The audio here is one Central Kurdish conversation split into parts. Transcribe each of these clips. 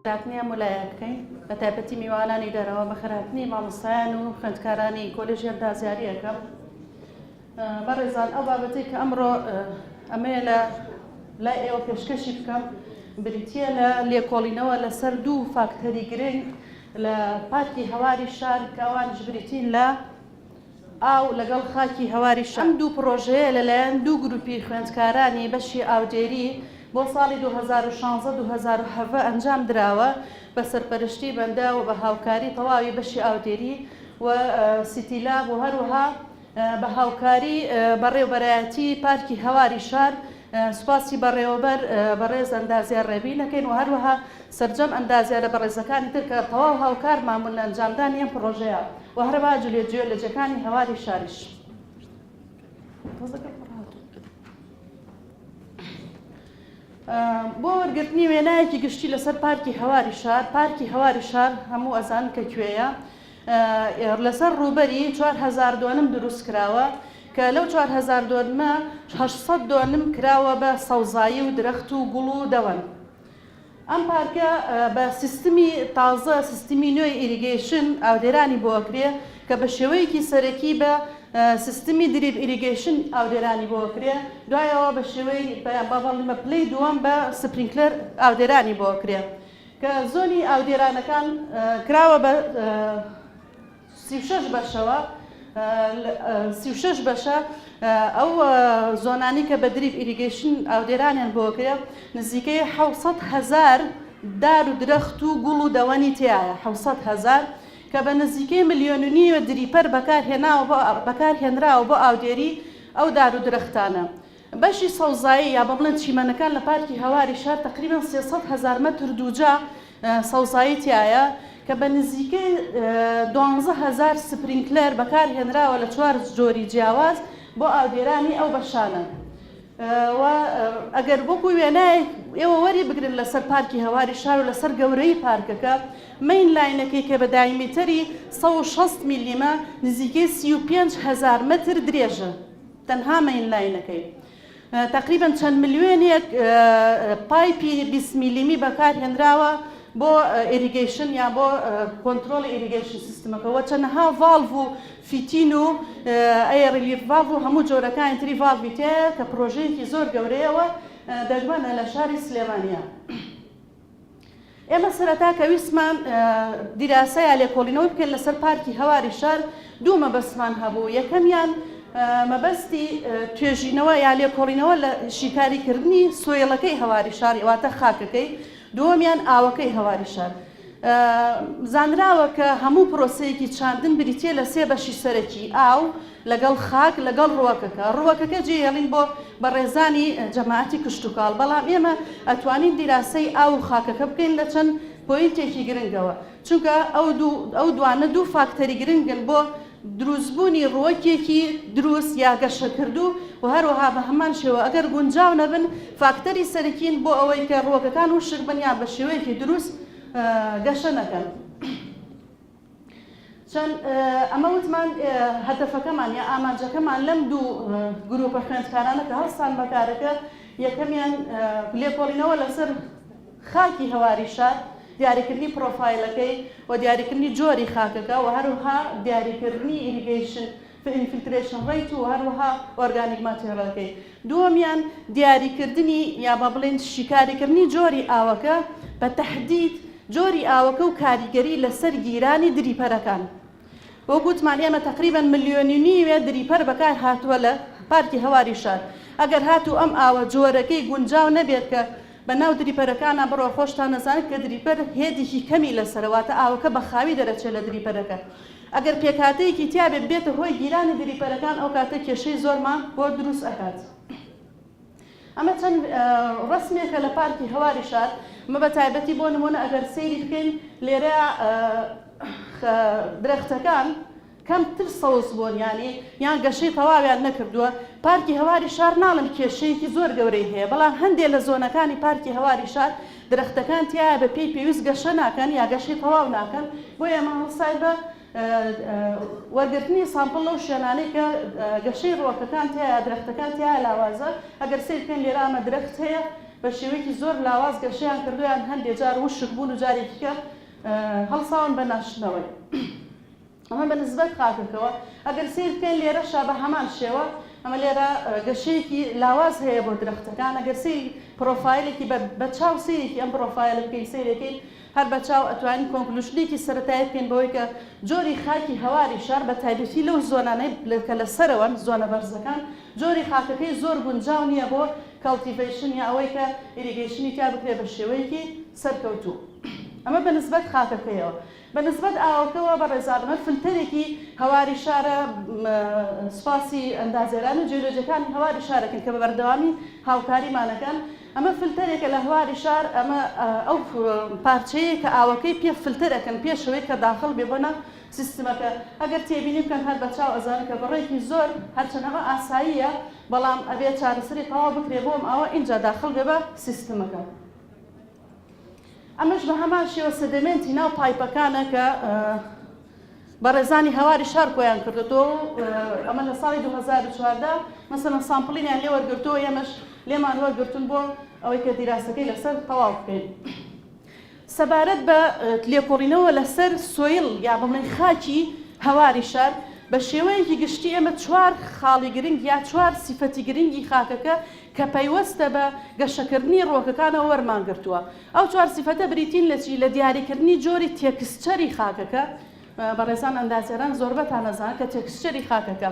خراپنیە مولایە بکەین بە تایبەتی میوانانی دەرەوە بە خراپنی مامۆستایان و خوێندکارانی کۆلێژی هەندازیاری یەکەم. بەڕێزان ئەو بابەتەی کە ئەمڕۆ ئەمەیە لە لای ئێوە پێشکەشی بکەم بریتیە لە لێکۆڵینەوە لەسەر دوو فاکتەری گرنگ لە پارکی هەواری شار کە ئەوانش بریتین لە ئاو لەگەڵ خاکی هەواری شار. ئەم دوو پرۆژەیە لەلایەن دوو گروپی خوێندکارانی بەشی ئاودێری بۆ ساڵی 2016-2017 ئەنجام دراوە بە سەرپەرشتی بەندە و بە هاوکاری تەواوی بەشی ئاودێری و سیتیلاب و هەروەها بە هاوکاری بەڕێوەبەرایەتی پارکی هەواری شار. سوپاسی بەڕێوەبەر بەڕێز ئەندازیار ڕێبینەکەین و هەروەها سەرجەم ئەندازیارە بەڕێزەکانی تر کە تەواو هاوکار مامون ئەنجامدانی ئەم پرۆژەیە و هەروەها جولێجێکانی هەواری شاریش. بۆ وەرگرتنی وێنایەکی گشتی لەسەر پارکی هەواری شار، پارکی هەواری شار هەموو ئەزان کە کوێیە لەسەر ڕووبەری 4000 دۆنم دروست کراوە کە لەو 4000 دۆنمە 800 دۆنم کراوە بە سەوزایی و درەخت و گوڵ و دەوەن. ئەم پارکە بە سیستمی تازە سیستمی نوێی ئیریگەیشن ئاودێرانی بۆکرێ کە بە شێوەیەکی سەرەکی بە سیستمی دریب ئیریگەیشن ئاودێرانی بۆکرێ، دوایەوە بە شێوەی بەڵمە پلەی دووەم بە سپرینکلەر ئاودێرانی بۆکرێ کە زۆنی ئاودێرانەکان کراوە بە 36 بەشەوە. 36 بەشە ئەو زۆنانی کە بە دریب ئیریگەیشن ئاودێرانیان بۆکرێ نزیکەی 700,000 دار و درەخت و گوڵ و دەوەنی تایە 700,000 کە بە نزیکەی 1.5 ملیۆن دریپەر بەکارهێنراوە بۆ ئاودێری ئەو دار و درەختانە. بەشی سەوزایی یا بە بڵێن چیمەنەکان لە پارکی هەواری شار تقریبا 300,000 مەتر دووجا سەوزایی تایە کە بە نزیکەی 12,000 سپرینکلەر بەکارهێنراوە لە 4 جۆری جیاواز بۆ ئاودێرانی ئەو بەشانە. و ئەگەر بۆکو وێنایە ئێوە وەری بگرن لەسەر پارکی هەواری شار و لەسەر گەورەی پارکەکە مەین لاینەکەی کە بە دایمەتری 160 میلیمە نزیکەی 35,000 مەتر درێژە تەنها مەین لاینەکەی. تقریبا چەند ملیۆنێک پایپی 20 میلیمی بەکارهێنراوە بۆ ئیریگەیشن یا بۆ کۆنترۆڵی ئیریگەیشن سیستمەکەەوە چەندەها ڤالڤ و فیتین و ئەیڕلیف ڤالڤ و هەموو جۆرەکانی تری ڤالڤی تەیە کە پرۆژەیەکی زۆر گەورەیەوە دەگمەنە لە شاری سلێمانیا. ئێمە سەرەتا کە ویسمان دیراسەیە لێکۆڵینەوەی بکەین لەسەر پارکی هەواری شار دوو مەبەستمان هەبوو. یەکەمیان مەبەستی توێژینەوە یا لێکۆڵینەوە لە شیکاریکردنی سۆیڵەکەی هەواری شار واتە خاکەکەی، دووەمیان ئاوەکەی هەواری شار. زانراوە کە هەموو پرۆسەیەکی چاندن بریتیە لە 3 بەشی سەرەکی ئاو لەگەڵ خاک لەگەڵ ڕووەکەکە. ڕووەکەکە جێهێڵین بۆ بەڕێزانی جەماعەتی کشتتوکاڵ، بەڵام ئێمە ئەتوانین دیراسەی ئاو و خاکەکە بکەین لە چەند پۆینتێکی گرنگەوە، چونکە ئەو دوانە دوو فاکتەری گرنگن بۆ دروستبوونی ڕووەکێکی دروست یا گەشەکردو و هەروەها بە هەمان شێوە ئەگەر گونجاو نەبن فاکتەری سەرەکین بۆ ئەوەی کە ڕووەکەکان وشک بن یا بە شێوەیەکی دروست گەشە نەکەن. چەند ئەمە وتمان هەدەفەکەمان یا ئامانجەکەمان لەم دوو گروپە خوێندکارانە کە هەڵسان بەکارەکە یەکەمیان لێکۆڵینەوە لەسەر خاکی هەواری شار، دیاریکردنی پرۆفایلەکەی و دیاریکردنی جۆری خاکەکە و هەروەها دیاریکردنی ئیریگەیشن ئینفیلترێشن ڕیت و هەروەها ئۆرگانیک ماتێریەڵەکەی. دووەمیان دیاریکردنی یا بە بڵێن شیکاریکردنی جۆری ئاوەکە بە تەحدید جۆری ئاوەکە و کاریگەری لەسەر گیرانی دریپەرەکان. بۆ گوتمان ئێمە تقریبا 1.5 ملیۆن دریپەر بەکار هاتووە لە پارکی هەواری شار. ئەگەر هاتوو ئەم ئاوە جۆرەکەی گونجاو نەبێت کە بەناو دریپەرەکانە بڕۆ خۆشتان نەزانێت کە دریپەر هێدێکی کەمی لەسەرەوەتە ئاوەکە بە خاوی دەرەچێت لە دریپەرەکە. ئەگەر پێکاتەیەکی تیا بێتە هۆی گیرانی دریپەرەکان ئەو کاتە کێشەی زۆرمان بۆ دروست ئەکات. ئەمە چەند ڕسمێکە لە پارکی هەواری شار. مە بە تایبەتی بۆ نمونە ئەگەر سەیری بکەین لێرە درەختەکان کەمتر سەوز بوون یان گەشەی تەواویان نەکردووە. پارکی هەواری شار ناڵم کێشەیەکی زۆر گەورەی هەیە، بەڵام هەندێک لە زۆنەکانی پارکی هەواری شار درەختەکان تایە بە پێی پێویست گەشە ناکەن یا گەشەی تەواو ناکەن. بۆ ئێمە هەڵسای بە وەرگرتنی سامپڵ لەو شوێنانەی کە گەشەی ڕووەکەکان تایە درەختەکان تایە لاوازە. ئەگەر سیر بکەین لێرە ئەمە درەخت هەیە بە شێوەیەکی زۆر لاواز گەشەیان کردویان هەندێک جار وشک بوون و جارێکی کە هەڵساون بە ناشنەوەی. ئەمە بە نسبەت خاکەکەوە ئەگەر سیر بکەین لێرەشا بە هەمان شێوە ئەمە لێرە گەشەیەکی لاواز هەیە بۆ درەختەکان ئەگەر سری پرۆفایلێکی بە چاو سیرێکی ئەم پرۆفایل بکەین سیرەکەین هەر بە چاو ئەتوانین کۆنکلوژنێکی سەرەتایی بکەین بەوەی کە جۆری خاکی هەواری شار بە تایبەتی لەو زۆنانەی کە لەسەرەوەن زۆنە بەرزەکان جۆری خاکەکەی زۆر گونجاو نییە بۆ کەڵتیڤیشن یا ئەوەی کە ئیریگەیشنی تا بکرێت بە شێوەیەکی سەرکەوتوو. ئەمە بە نسبەت خاکەکەیەوە. بە نسبەت ئاوەکەوە بە ڕێزانمە فلتەرێکی هەواری شارە سوپاسی ئەندازێران و جیۆلۆجیەکانی هەواری شارەکەن کە بە بەردەوامی هاوکاریمانەکەن. ئەمە فلتەرێکە لە هەواری شار ئەمە ئەو پارچەیە کە ئاوەکەی پێ فلتەرەکەن پێشەوەی کە داخڵ بێ بۆ ناو سیستمەکە. ئەگەر تێبینی بکەن هەر بە چاو ئەزانە کە بەڕێکی زۆر هەرچەندەمە ئاساییە بەڵام ئەبێ چارەسەری تەواو بکرێ بۆم ئەوە اینجا داخڵ بێ بە سیستمەکە. ئەمەش بە هەمان شێوە سەدەمێنتی ناو پایپەکانە کە بەڕێزانی هەواری شار کۆیان کردێتەوە. ئەمە لە ساڵی 2014 مەسەڵەن سامپڵینیان لێ وەرگرتەوە ئێمەش لێمان وەرگرتون بۆ ئەوەی کە دیراسەکەی لەسەر تەواو بکەین. سەبارەت بە لێکۆڵینەوە لەسەر سۆیل یا بڵێن خاکی هەواری شار بە شێوەیەکی گشتی ئێمە 4 خاڵی گرنگ یا 4 سیفەتی گرنگی خاکەکە کە پەیوەستە بە گەشەکردنی ڕۆکەکانەوە وەرمان گرتووە. ئەو 4 سیفەتە بریتین لە چی؟ لە دیاریکردنی جۆری تێکسچەری خاکەکە. بەڕێزان ئەندازێران زۆربەتان نەزانن کە تێکسچەری خاکەکە.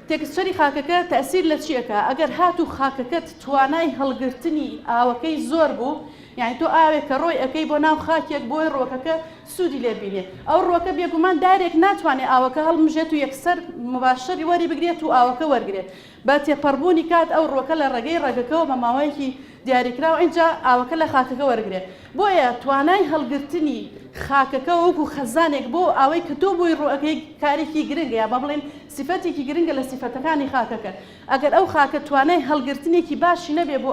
تێکسچەری خاکەکە تەئسیر لە چیەکە؟ ئەگەر هاتوو خاکەکەت توانای هەڵگرتنی ئاوەکەی زۆر بوو، یعنی تۆ ئاوێک کە ڕۆی ئەەکەی بۆ ناو خاکێک بۆی ڕۆکەکە سوودی لێبینێ. ئەو ڕۆکە بێگومان دارێک ناتوانێت ئاوەکە هەڵمژێت و یەکسەر مباشری وەری بگرێت و ئاوەکە وەرگێت. بە تێپەڕبوونی کات ئەو ڕۆکە لە ڕێگەی ڕێگەکەەوە بە ماوەیەکی دیاریکراوە اینجا ئاوەکە لە خاکەکە وەرگێت. بۆیە توانای هەڵگرتنی خاکەکە وەکو خەزانێک بۆ ئەوەی کە تۆ بۆی ڕۆەکەی کارێکی گرنگە یا بە بڵێن سیفەتێکی گرنگە لە سیفەتەکانی خاکەکە. ئەگەر ئەو خاکە توانای هەڵگرتنێکی باشی نەبێ بۆ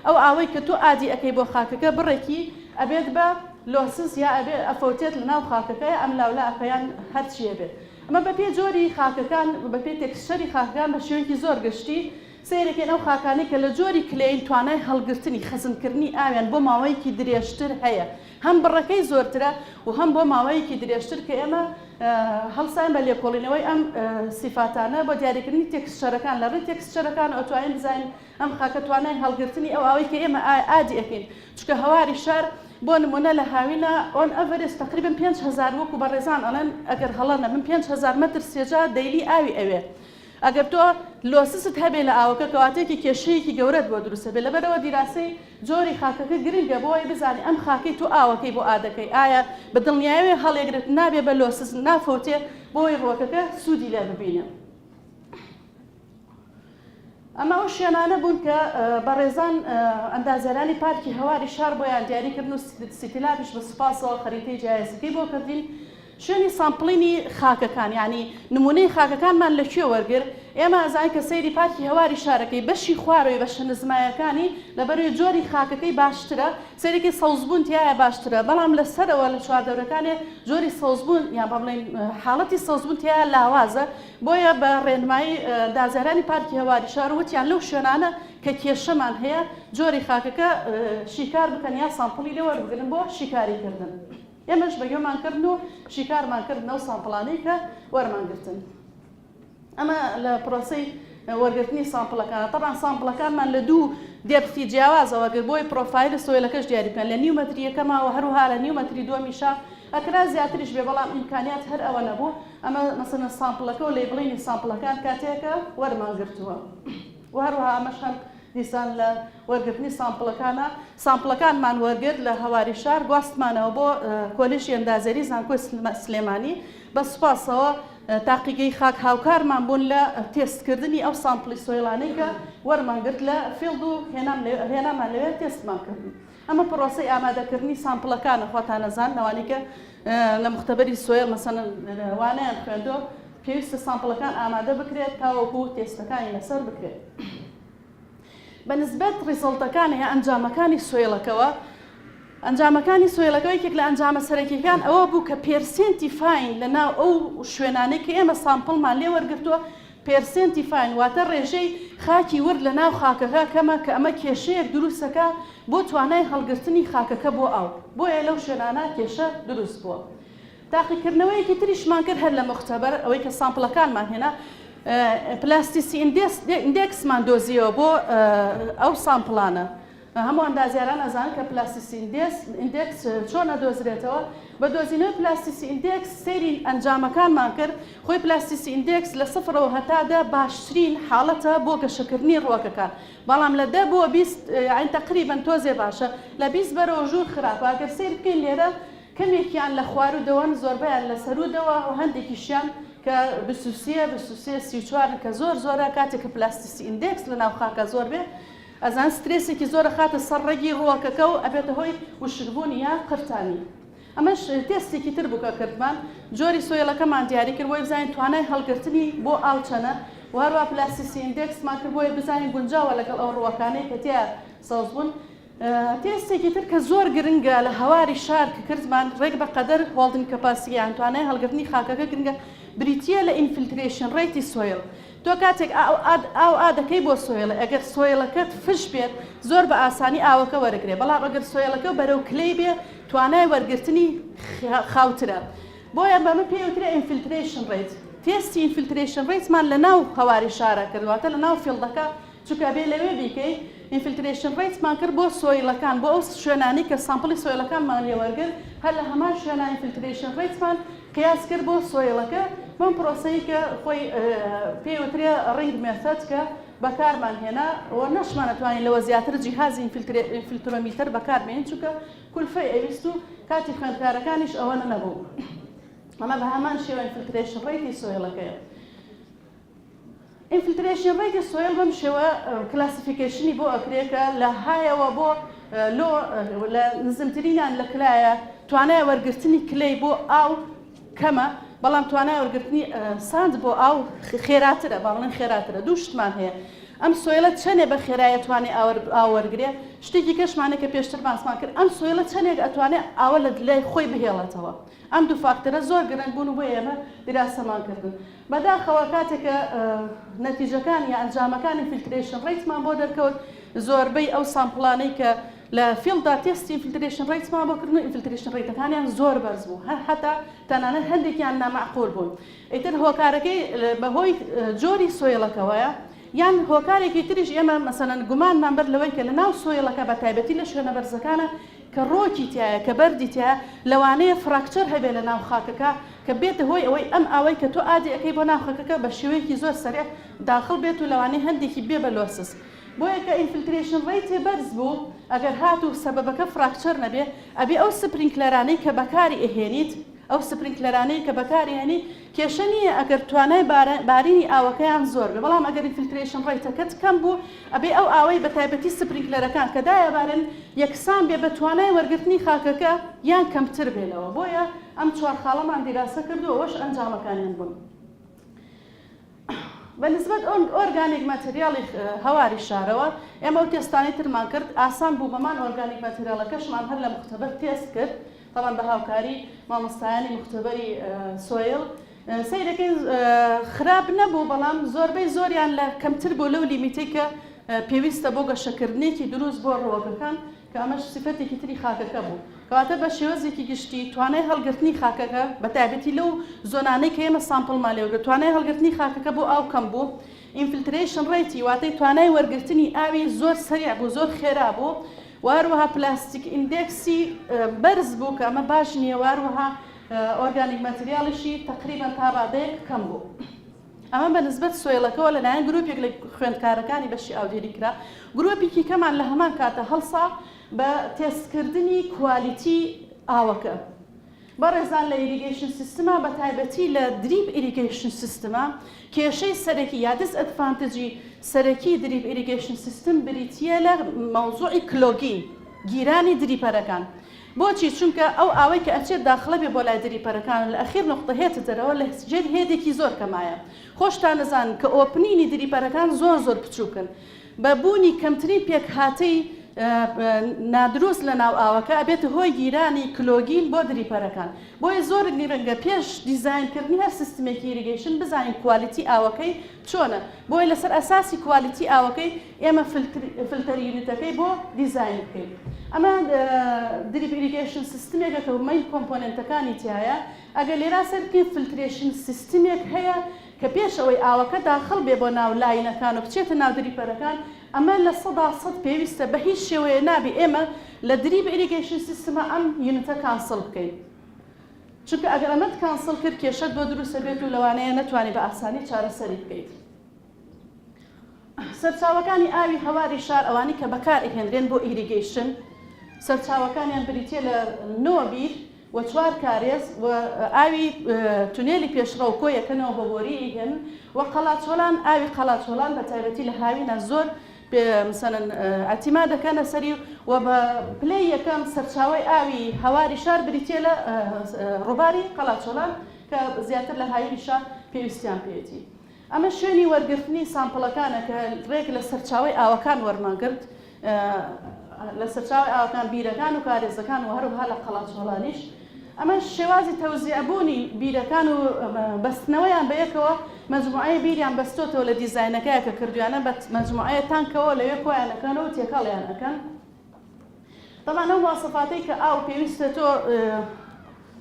ئەو ئاوەی کە تۆ ئادی ئەەکەی بۆ خاکەکە بڕێکی ئەبێت بە لۆسس یا ئەبێ ئەفەوتێت لە ناو خاکەکەی ئەم لاولا ئەفەیان هەرچیە بێت. ئەمە بە پێ جۆری خاکەکان بە پێ تێکسچەری خاکەکان بە شێوەیەکی زۆر گشتی سیرێکێن ئەو خاکانەی کە لە جۆری کلێین توانای هەڵگرتنی خەزمکردنی ئاویان بۆ ماوەیەکی درێژتر هەیە. هەم بڕەکەی زۆرترە و هەم بۆ ماوەیەکی درێژتر کە ئێمە هەڵسان بە لێکۆڵینەوەی ئەم سیفاتانە بۆ دیاریکردنی تێکسچەرەکان لە ڕێی تێکسچەرەکان ئەتوانین بزانین ئەم خاکە توانای هەڵگرتنی ئەو ئاوەی کە ئێمە ئادی ئەەکەین. چونکە هەواری شار بۆ نمونە لە هاوینە ئۆن ئەڤەرست تقریبا 5000 وەکو بەڕێزان ئەڵێن ئەگەر هەڵەنە من 5000 مەتر سێجا دەیلی ئاوی ئەوێ. ئەگەر تۆ لۆسست هەبێ لە ئاوەکە کەواتێکی کێشەیەکی گەورەت بۆ دروستە بێت. لەبەرەوە دیراسەی جۆری خاکەکە گرنگە بۆی بزانانی ئەم خاکەی تو ئاوەکەی بۆ ئادەکەی ئایا بە دڵنیاوێ هەڵێگرێت نابێ بە لۆسست نافۆتێ بۆی ڕۆکەکە سوودی لێ ببینە. ئەمە ئەو شوێنانە بوون کە بەڕێزان ئەندازەرانی پارکی هەواری شار بۆیان دیاریکردن و سیتیلاپیش بە سوپاسەوە خەریتەی جیایزەکەی بۆ کردین. شوێنی سامپڵینی خاکەکان یعنی نمونەی خاکەکانمان لەکوێ وەرگر. ئێمە ئەزانین کە سەیری پارکی هەواری شارەکەی بەشی خوارەوەی بە شەنزمایەکانی لەبەروی جۆری خاکەکەی باشترە، سەرێکی سەوزبوون تایە باشترە، بەڵام لەسەرەوە لە چواردەورەکانێ جۆری سەوزبوون یان بە بڵێن حاڵەتی سەوزبوون تایە لاوازە. بۆیە بە ڕێنمایی دازەرانی پارکی هەواری شار وتیان لەو شوێنانە کە کێشەمان هەیە جۆری خاکەکە شیکار بکەن یا سامپڵی لێ وەربگرن بۆ شیکاریکردن. ئێمەش بەگوێمان کردن و شیکارمان کردن ئەو سامپڵانەی کە وەرمانگرتن. ئەمە لە پرۆسەی وەرگرتنی سامپڵەکانە. طبعا سامپڵەکانمان لە 2 دێپتی جیاوازەوە گرت بۆی پرۆفایل سۆیلەکەش دیاری بکەن. لە نیومەتری یەکەمەوە هەروها لە نیومەتری دووەمیشە ئەکرا زیاتریش بێ بەڵام ئیمکانیات هەر ئەوە نەبوو. ئەمە مەسەڵەن سامپڵەکە و لێبڵینی سامپڵەکان کاتێکە وەرمانگرتووە و هەروها ئەمەش هەم دیسان لە وەرگرتنی سامپڵەکانمان وەرگرت لە هەواری شار گواستمانەوە بۆ کۆلێژی ئەندازەری زانکۆی سلێمانی. بە سوپاسەوە تاقیگەی خاک هاوکارمان بوون لە تێستکردنی ئەو سامپڵی سۆیلانەی کە وەرمانگرت لە فیلد و هێنامان لەوێ تێستمان کردن. ئەمە پرۆسەی ئامادەکردنی سامپڵەکانە خۆتان نەزان لەوانەی کە لە مختبەری سۆیل مەسەڵەن وانەیان خوێندۆ پێویستە سامپڵەکان ئامادە بکرێت تاوەکو تێستەکانی لەسەر بکرێت. بە نسبەت ڕیزڵتەکان یا ئەنجامەکانی سۆیلەکەوە ئەنجامەکانی سۆیلەکەی یەکێک لە ئەنجامە سەرەکیەکان ئەوە بوو کە پێرسێنتی فاین لە ناو ئەو شوێنانەی کە ئێمە سامپڵمان لێ وەرگرتووە پێرسێنتی فاین واتە ڕێژەی خاکی ورد لە ناو خاکەکە کەمە کە ئەمە کێشەیەک دروستەکە بۆ توانای هەڵگرتنی خاکەکە بۆ ئاو بۆیە لەو شوێنانە کێشە دروست بووە. تاقیکردنەوەیەکی تریشمان کرد هەر لە مختبەر ئەوەی کە سامپڵەکانمان هێنا پلاستیسی ئیندێکسمان دۆزیەوە بۆ ئەو سامپڵانە. هەموو ئەندازیاران ئەزانن کە پلاستیسی ئیندێکس چۆن ئەدۆزرێتەوە. بە دۆزینەوەی پلاستیسی ئیندێکس سەیری ئەنجامەکانمان کرد. خۆی پلاستیسی ئیندێکس لە 0ەوە هەتا 10 باشترین حاڵەتە بۆ گەشەکردنی ڕووەکەکان، بەڵام لە 10 بۆ 20 یعنی تقریباً تۆزێ باشە، لە 20 بەرەوە ژوور خراپە. ئەگەر سیر بکەین لێرە کەمێکیان لە خوار و دەوەن، زۆربەیان لە سەر و دەوە و هەندێکیشیان کە بسوسیە 34 کە زۆرە کاتێک کە پلاستیسی ئیندێکس لە ناو خاکە زۆر بێ ئەزان سترێسێکی زۆرە خاتە سەر ڕێگی ڕووەکەکە و ئەبێتە هۆی وشکبوونی یا قرتانی. ئەمەش تێستێکی تر بووکە کردمان، جۆری سۆیلەکەمان دیاری کرد بۆی بزانین توانای هەڵگرتنی بۆ ئاو چەنە، وهروە پلاستیسی ئیندێکسمان کرد بۆی بزانین گونجاوە لەگەڵ ئەو ڕووەکانەی کە تیا سەوز بوون. تێستێکی تر کە زۆر گرنگە لە هەواری شار کە کردمان ڕێک بە قەدەر هۆڵدن کەپاسییان توانای هەڵگرتنی خاکەکە گرنگە بریتە لە ئینفیلترێشن ڕێیتی سۆیل. تۆ کاتێک ئاو ئادەکەی بۆ سۆیلە، ئەگەر سۆیلەکەت فش بێت زۆر بە ئاسانی ئاوەکە وەرەگرێت، بەڵام ئەگەر سۆیلەکە بەرەو کلەی بێ توانای وەرگرتنی خاوترە. بۆیە بەمە پێوترە ئینفیلترێشن ڕێیت. تێستی ئینفیلترێشن ڕێیتمان لە ناو هەواری شارە کردواتە لە ناو فیڵدەکە چونکە بێ لەوێ بیکەی ئینفیلترێشن ڕێیتمان کرد بۆ سۆیلەکان، بۆ ئەو شوێنانی کە سامپڵی سۆیلەکانمان لێوەرگرت، هەر لە هەمان شوێنە ئینفیلترێشن ڕێیتمان قیاس کرد بۆ سۆیلەکە بەم پرۆسەی کە خۆی پێوترێ ڕینگ مێثۆد کە بەکارمان هێنا و نەشمانەتوانین لەوە زیاتر جیهازی ئینفیلترۆمیتر بەکاربێنین چونکە کولفەی ئەویست و کاتی خوێندکارەکانیش ئەوە نەبوو. ئەمە بە هەمان شێوە ئینفیلترێشن ڕێیتی سۆیلەکەیە. ئینفیلترێشن ڕێیتی سۆیل بەم شێوە کلاسیفیکیشنی بۆ ئەکرێکە لە هایەوە بۆ لۆ لە نزمترینیان لە کلایە توانای وەرگرتنی کلەی بۆ ئاو کەمە، بەڵام توانای وەرگرتنی ساند بۆ ئاو خێراترە، باڵێن خێراترە. دوو شتمان هەیە، ئەم سۆیلە چەندێک بە خێرایە توانێت ئاو وەرگرێ، شتێکی کەشمانە کە پێشتر باسمان کرد، ئەم سۆیلە چەندێک ئەتوانێت ئاوە لە لای خۆی بهێڵێتەوە. ئەم دوو فاکتەرە زۆر گرنگ بوون و بۆ ئێمە دراسەمان کردن. بەداخەوە کاتێکە نەتیجەکان یا ئەنجامەکانی فیلترێشن ڕێیتمان بۆ دەرکەوت، زۆربەی ئەو سامپڵانەی کە لە فیلدا تێستی ئینفیلترێشن ڕێیتمان بۆ کردن و ئینفیلترێشن ڕێیتەکانیان زۆر بەرز بوو، هەتا تەنانەت هەندێکیان نامەعقول بوون. ئیتر هۆکارەکەی بەهۆی جۆری سۆیلەکەوەیە یان هۆکارێکی تریش ئێمە مەسەلەن گومانمان بەر لەوەی کە لە ناو سۆیلەکە بە تایبەتی لە شوێنە بەرزەکانە کە ڕۆکی تایە کە بەردی تایە لەوانەیە فراکچەر هەبێ لە ناو خاکەکە کە بێتە هۆی ئەوەی ئەم ئاوەی کە تۆ ئادی ئەەکەی بۆ ناو خاکەکە بە شێوەیەکی زۆر سەریع داخڵ بێت و لەوانەیە هەندێکی بێ بە لۆسس. بۆیە کە ئینفیلترێشن ڕێیتێ بەرز بوو، ئەگەر هات و سەبەبەکە فراکچەر نەبێ ئەبێ ئەو سپرینکلەرانەی کە بەکاری ئەهێنیت، ئەو سپرینکلەرانەی کە بەکاری هێنی کێشە نییە ئەگەر توانای بارینی ئاوەکەیان زۆر بێ، بەڵام ئەگەر ئینفیلترێشن ڕێیتەکەت کەم بوو ئەبێ ئەو ئاوەی بە تایبەتی سپرینکلەرەکان کە دایەبارن یەکسان بێ بە توانای وەرگرتنی خاکەکە یان کەمتر بێنەوە. بۆیە ئەم چوار خاڵەمان دیراسە کردو ئەوەش ئەنجامەکانیان بوون. بەنسبەت ئۆرگانیک ماتریاڵی هەواری شارەوە ئێمە ئەو تێستانی ترمان کرد، ئاسان بوو بەمان ئۆرگانیک ماتریاڵەکەشمان هەر لە مختبەر تێست کرد، طبعا بە هاوکاری مامۆستایانی مختبەری سۆیل. سەیرەکەی خراپ نەبوو، بەڵام زۆربەی زۆریان لە کەمتر بۆ لەو لیمیتەی کە پێویستە بۆ گەشەکردنێکی دروست بۆ ڕۆگەکان کە ئەمەش سفەتێکی تری خاکەکە بوو. کەواتە بە شێوەزێکی گشتی توانای هەڵگرتنی خاکەکە بە تایبەتی لەو زۆنانەی کە ئێمە سامپڵمان لێوەرگرت توانای هەڵگرتنی خاکەکە بۆ ئاو کەم بوو. ئینفیلترێشن ڕێیتی واتەی توانای وەرگرتنی ئاوی زۆر سەریع بوو، زۆر خێرا بوو. واروها پلاستیک ئیندێکسی بەرز بوو کە ئەمە باش نییە، واروها ئۆرگانیک ماتریاڵیشی تقریبا تا ڕادەیەک کەم بوو. ئەمە بە نسبەت سۆیلەکەەوە لەلایەن گروپێک لە خوێندکارەکانی بەشی ئاودێری کرا. گروپێکی کەمان لە هەمان کاتە هەڵسا بە تێستکردنی کوالیتی ئاوەکە. بەڕێزان لە ئیریگەیشن سیستما بە تایبەتی لە دریپ ئیریگەیشن سیستما کێشەی سەرەکی یا دیس ئەدڤانتێجی سەرەکی دریپ ئیریگەیشن سیستم بریتیە لە مەوزوعی کلۆگین، گیرانی دریپەرەکان. بۆچی؟ چونکە ئەو ئاوەی کە ئەچێت داخڵە بێ بۆ لای دریپەرەکان لە ئەخیر نقطە هێتە دەرەوە لە جێر هێدێکی زۆر کەمایە. خۆشتان نەزانن کە ئۆپنینی دریپەرەکان زۆر بچووکن. بە بوونی کەمترین پێکهاتەی نادروست لە ناو ئاوەکە ئەبێت هۆی گیرانی کلۆگین بۆ دریپەرەکان بۆیە زۆر ڕەنگە پێش دیزاینکردنی هەر سیستمێکی ئیریگەیشن بزانین کوالیتی ئاوەکەی چۆنە بۆیە لەسەر ئەساسی کوالیتی ئاوەکەی ئێمە فلتەر یونیتەکەی بۆ دیزاین بکەین ئەمە دریپ ئیریگەیشن سیستمێکە کە مەین کۆمپۆننتەکانی تایە ئەگەر لێرا سەر بکەین فلترێشن سیستمێک هەیە کە پێش ئەوەی ئاوەکە داخڵ بێ بۆ ناو لاینەکان و بچێتە ناو دریپەرەکان ئەمە لە 100% پێویستە بە هیچ شێوەیە نابێ ئێمە لە دریپ ئیریگەیشن سیستمە ئەم یونتە کانسڵ بکەین چونکە ئەگەر ئەمەت کانسڵ کرد کێشەت بۆ دروستە بێت و لەوانەیە نەتوانێت بە ئاسانی چارەسەری بکەیت سەرچاوەکانی ئاوی هەواری شار ئەوانی کە بەکار ئەهێنرێن بۆ ئیریگەیشن سەرچاوەکانیان بریتە لە 9 بیر و 4 کارێز و ئاوی تونێلی پێشڕە و کۆیەکەنەوە بە بۆری ئیهێن و قەڵاچۆلان ئاوی قەڵاچۆلان بە تایبەتی لە هاوینە زۆر مثلەن ئەتیما دەکەنە سەری و بە پلەی یەکەم سەرچاوی ئاوی هەواری شار بریتە لە ڕووباری قەڵاچۆلان کە زیاتر لە هاوینی شار پێویستیان پێێتی ئەمە شوێنی وەرگرتنی سامپڵەکانە کە ڕێک لە سەرچاوی ئاوەکان وەرمانگرت لە سەرچاوی ئاوەکان بیرەکان و کارێزەکان و هەروها لە قەڵاچۆڵانیش ئەمە شێوازی تەوزیعبوونی بیرەکان و بەستنەوەیان بەیەکەوە مەجموعەیە بیریان بەستۆتەوە لە دیزاینەکەیە کە کردویانە بە مەجموعەیە تانکەوە لەوێ کۆیانەکەنەوە و تێکەڵیان ئەەکەن طبعا ئەو مواصفاتەی کە ئاو پێویستە تۆ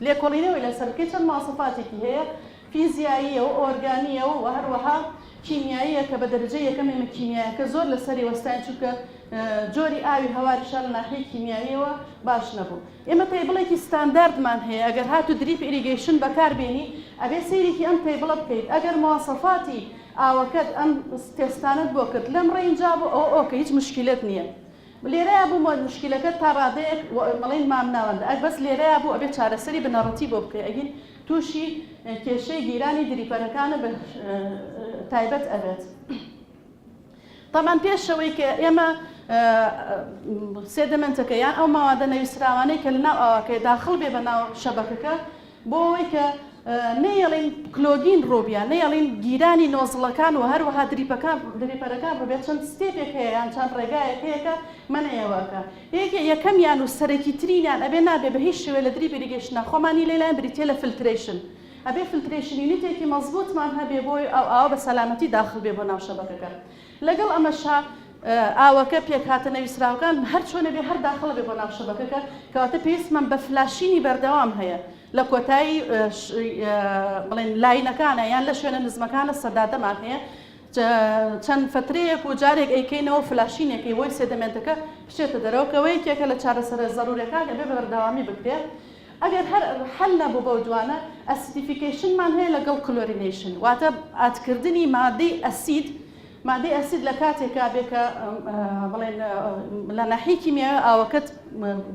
لێکۆڵینەوەی لەسەر بکەیت چەند مواصفاتێکی هەیە فیزیاییە و ئۆرگانیە و هەروەها کیمیاییە کە بە دەرەجەی یەکەم ئێمە کیمیایەکە زۆر لەسەری وەستان چونکە جۆری ئاوی هەواری شار لە ناحیەی کیمیاییەوە باش نەبوو ئێمە تەیبڵێکی ستانداردمان هەیە ئەگەر هاتو دریپ ئیریگەیشن بەکاربێنی ئەبێ سەیرێکی ئەم تەیبڵە بکەیت ئەگەر مواصفاتی ئاوەکەت ئەم تێستانت بۆ کرد لەم ڕێنجا بۆ ئەوکە هیچ مشکلت نییە لێرەیە بوو مشکلەکەت تا ڕادەیەک مەڵین مام ناوەندە ئەک بەس لێرەیە بوو ئەبێت چارەسەری بنەڕەتی بۆ بکەی ئەگەر تووشی کێشەی گیرانی دریپەرەکانە بە تایبەت ئەبێت طبعا پێشەوەی کە ئێمە سێدەمەنتەکە یان ئەو ماوادە نەویسراوانەی کە لەناو ئاواکەی داخڵ بێ بە ناو شەبەکەکە بۆ ئەوەی کە نەیەڵین کلۆگین ڕۆبیان نەیەڵین گیرانی نۆزڵەکان و هەروەها دریپەرەکان بێت چەند ستێپێک هەیە یان چەند ڕێگایەک هەیەکە منەیەوەکە یەکەمیان و سەرەکی ترینیان ئەبێ نابێ بە هیچ شێوێ لە دریپ ئیریگەیشنە خۆمانی لێلایەن بریتێ لە فلترێشن ئەبێ فلترێشن یونیتێکی مەزبوطمان هەبێ بۆی ئاوا بە سەلامەتی داخڵ بێ بۆ ناو شەبەکەکە لەگەڵ ئەمەشا ئاوەکە پێک هاتە نەویسراوەکان هەر چۆنە بێ هەر داخڵ بێ بۆ ناو شەبەکەکە کەواتە پێویستمان بە فلاشینی بەردەوام هەیە لە کۆتایی بڵێن لاینەکانە یان لە شوێنە نزمەکانە سەدادەمان هەیە چەند فترەیەک و جارێک ئەیکەینەوە فلاشینێکی بۆی سێدەمێنتەکە بچێتە دەرەوە کەوەی یەکێکە لە چارەسەرە زەرورەکان ئەبێ بە بەردەوامی بکرێت ئەگەر هەر حل نەبوو بەو دوانە ئەسیدیفیکیشنمان هەیە لەگەڵ کلۆرینیشن واتە ئاتکردنی مادەی ئەسید مادەی ئەسید لە کاتێکا بێ کە بڵێن لە ناحیەی کیمیاوی ئاوەکەت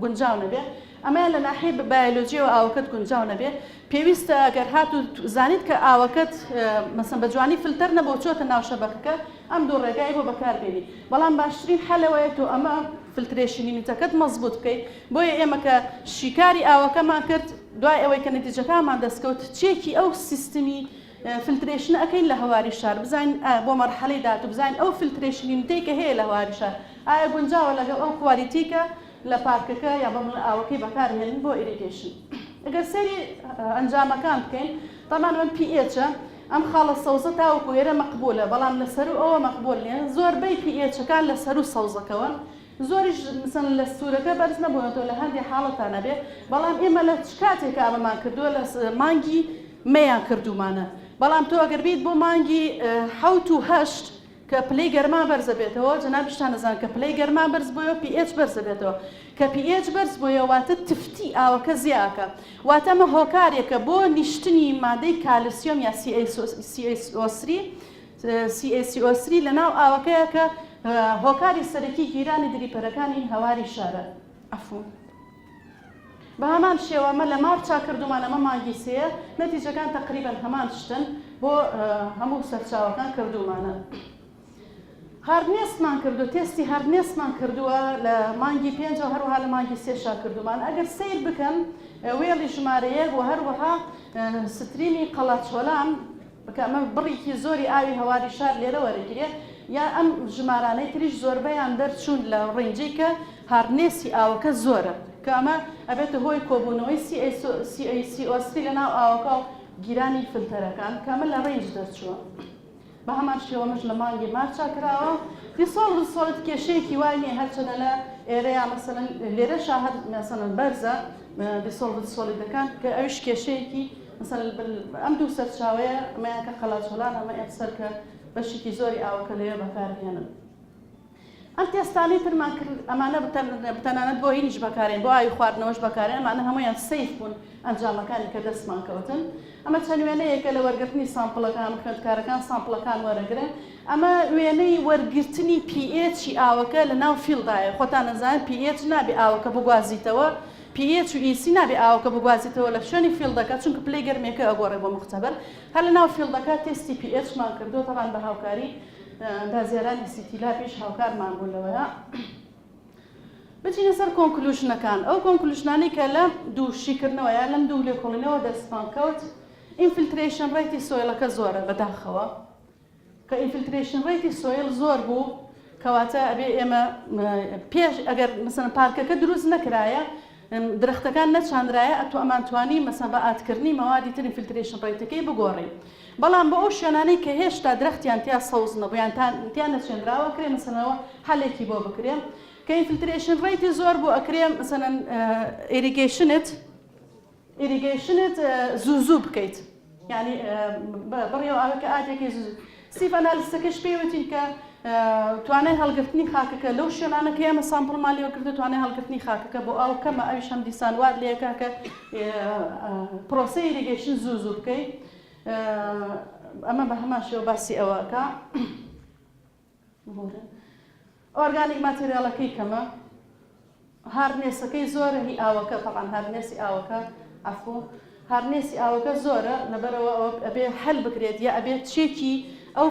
گونجاو نەبێ ئەمە لە ناحیەی بایۆلۆجیەوە ئاوەکەت گونجاو نەبێ پێویستە ئەگەر هاتو زانیت کە ئاوەکەت مەسەن بە جوانی فلتەر نەبوو چۆتە ناو شەبەکەکە ئەم دوو ڕێگای بۆ بەکاربێنی بەڵام باشترین حەلەوەیە تۆ ئەمە فلترێشن یونیتەکەت مەزبوط بکەیت بۆیە ئێمە کە شیکاری ئاوەکەمان کرد دوای ئەوەی کە نەتیجەکانمان دەستکەوت چێکی ئەو سیستمی فلترێشن ئەەکەین لە هەواری شار بزانین بۆ مەرحەلەی داهاتوو بزانین ئەو فلترێشن یونیتەی کە هەیە لە هەواری شار ئایا گونجاوە لەگەڵ ئەو کوالیتیکە لە پارکەکە یا بە ئاوەکەی بەکارهێنن بۆ ئیریگەیشن ئەگەر سەری ئەنجامەکان بکەین تەمان من PHە ئەم خاڵە سەوزە تاوەکو هێرە مەقبولە بەڵام لەسەر ئەوە مەقبول نیە زۆربەی PHەکان لەسەر و سەوزەکەوە زۆریش مثلا لە سوورەکە بەرز نەبوونەوە لە هەندێک حاڵەتانە بێ بەڵام ئێمە لە چ کاتێکە ئەمەمان کردووە لە مانگی مەیان کردومانە بەڵام تۆ ئەگەر بیت بۆ مانگی 7 و 8 کە پلەی گەرمان بەرزە بێتەوە جەنابیشتان نەزان کە پلەی گەرمان بەرز بۆیە PH بەرزە بێتەوە کە PH بەرز بۆیە واتە تفتی ئاوەکە زیاکە واتە ئەمە هۆکارێکە بۆ نیشتنی مادەی کالسیۆم یا CaCO3 لەناو ئاوەکەیە کە هۆکاری سەرەکی گیرانی دریپەرەکانی هەواری شارە ئەفون بە هەمان شێوەمە لە مارچا کردومان ئەمە مانگی سێە نەتیجەکان تەقریبەن هەمان شتن بۆ هەموو سەرچاوەکان کردومانە هاردنێسمان کردو تێستی هاردنێسمان کردووە لە مانگی 5 و هەروەها لە مانگی 3 کردومان ئەگەر سیر بکەن وێڵی ژمارەیەک و هەروەها سترینی قەڵاچۆلان بکە ئەمە بڕێکی زۆری ئاوی هەواری شار لێرە وەرەگیرێ یا ئەم ژمارانەی تریش زۆربەیان دەرچوون لە ڕێنجەی کە هاڕنێسی ئاوەکە زۆرە کە ئەمە ئەبێتە هۆی کۆبوونەوەی CaCO3 لەناو ئاوەکە و گیرانی فلتەرەکان کە ئەمە لە ڕێنج دەرچووە. بە هەمان شێوەمەش لە مانگی مارچا کراوە دیسۆڵت کێشەیەکی وای نیە هەرچەنە لە ئێرەیە مەسەڵەن لێرەشا هەر مەسەڵەن بەرزە دیسۆڵت سۆلیدەکان کە ئەوش کێشەیەکی مەسەڵەن ئەم دوو سەرچاوەیە ئەمەیان کە قەلاچۆلان ئەمە ئەفسەر کە بەشێکی زۆری ئاوەکە لەوێ بەکارهێنن. ئەم تێستانەی ترمان کرد ئەمانە بتەنانەت بۆ هینیش بەکارێن بۆ ئاوی خواردنەوەش بەکارێن ئەمانە هەموویان سەیف بوون ئەنجامەکانی کە دەستمان کەوتن. ئەمە چەند وێنەیەکە لە وەرگرتنی سامپڵەکان خوێندکارەکان سامپڵەکان وەرەگرن. ئەمە وێنەی وەرگرتنی پH ئاوەکە لە ناو فیلدایە خۆتان نەزانن pH نابێ ئاوەکە بگوازیتەوە pH و EC نابێ ئاوەکە بگوازیتەوە لە شوێنی فیلدەکە چونکە پلەی گەرمێکە ئەگۆڕێ بۆ مختبەر هەر لە ناو فیلدەکە تێستی pH مان کردو تەمان بە هاوکاری دازێرانی سیتیلا پێش هاوکارمان بوو لەوەیە. بچینە سەر کۆنکلوژنەکان ئەو کۆنکلوژنانەی کە لە دووشیکردنەوەیە لەم دوو لێکۆڵینەوە دەستمان کەوت ئینفیلترێشن ڕێتی سۆیلەکە زۆرە بەداخەوە کە ئینفیلترێشن ڕێتی سۆیل زۆر بوو کەواتە ئەبێ ئێمە پێش ئەگەر مەسەڵەن پارکەکە دروست نەکرایە درەختەکان نەچاندرایە ئەتو ئەمانتوانی مەسەڵەن بە ئاتکردنی مەوادی تر ئینفیلترێشن ڕێتەکەی بگۆڕین. بەڵام بە ئەو شوێنانەی کە هێشتا درەختیان تیا سەوز نەبوو یان تیان نەچێنراوە کرێ مەسەڵەنەوە هەلێکی بۆ بکرێن کە ئینفیلترێشن ڕێتی زۆر بوو ئەکرێ مەسەڵەن ئیریگەیشنت زوو بکەیت یعنی بڕێەوە ئاوەکە ئااتێکی زوو سیف ئەنالیستەکەش پێوتین کە توانای هەڵگرتنی خاکەکە لەو شوێنانەکە ئێمە سامپڵمان لێوە کردو توانای هەڵگرتنی خاکەکە بۆ ئەو کەمە ئەویش هەم دیسان وات لێکە کە پرۆسەی ئیریگەیشن زوو بکەیت. ئەمە بە هەمان شێوە باسی ئەوەکە ئۆرگانیک ماتریالەکەی کەمە هاڕنێسەکەی زۆرە هی ئاوەکە تەڵان هاڕنێسی ئاوەکە ئەفۆ هاڕنێسی ئاوەکە زۆرە لەبەرەوە ئەبێ هەل بکرێت یا ئەبێت چێکی ئەو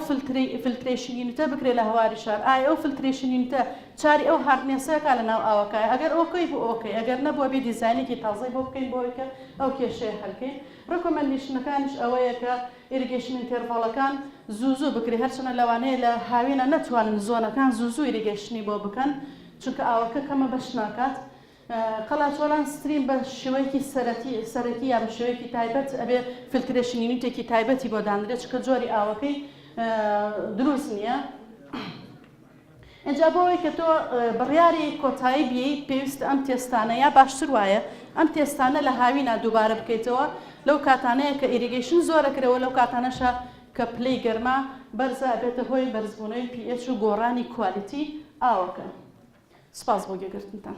فیلترێشن یونیتە بکرێت لە هەواری شار ئایا ئەو فیلترێشن یونیتە چاری ئەو هاڕنێسەکە لە ناو ئاوەکەی ئەگەر ئۆکەی بۆ ئۆکەی ئەگەر نەبووە بێ دیزاینێکی تازەی بۆ بکەین بۆی کە ئەو کێشەیە هەلکەین. ڕکۆمەندیشنەکانش ئەوەیە کە ئیریگەیشن ئینتێرڤاڵەکان زوو بکرێت هەرچەنە لەوانەیە لە هاوێنە نەتوانن زۆنەکان زوو ئیریگەیشنی بۆ بکەن چونکە ئاوەکە کەمە بەش ناکات. قەلاچۆلان ستریم بە شێوەیەکی سەرەکی یا بە شێوەیەکی تایبەت ئەبێ فیلترێشن یونیتێکی تایبەتی بۆ دانرێت چکە جۆری ئاوەکەی دروست نییە. ئەجا بۆەوەی کە تۆ بڕیاری کۆتایی بیەی پێویستە ئەم تێستانە یا باشتر وایە ئەم تێستانە لە هاوینە دووبارە بکەیتەوە لەو کاتانەیە کە ئیریگەیشن زۆرەکرەوە لەو کاتانەشە کە پلەی گەرما بەرزە بێتە هۆی بەرزبوونەوەی pH و گۆڕانی کوالیتی ئاوەکە. سپاس بۆ گوێگرتنتان.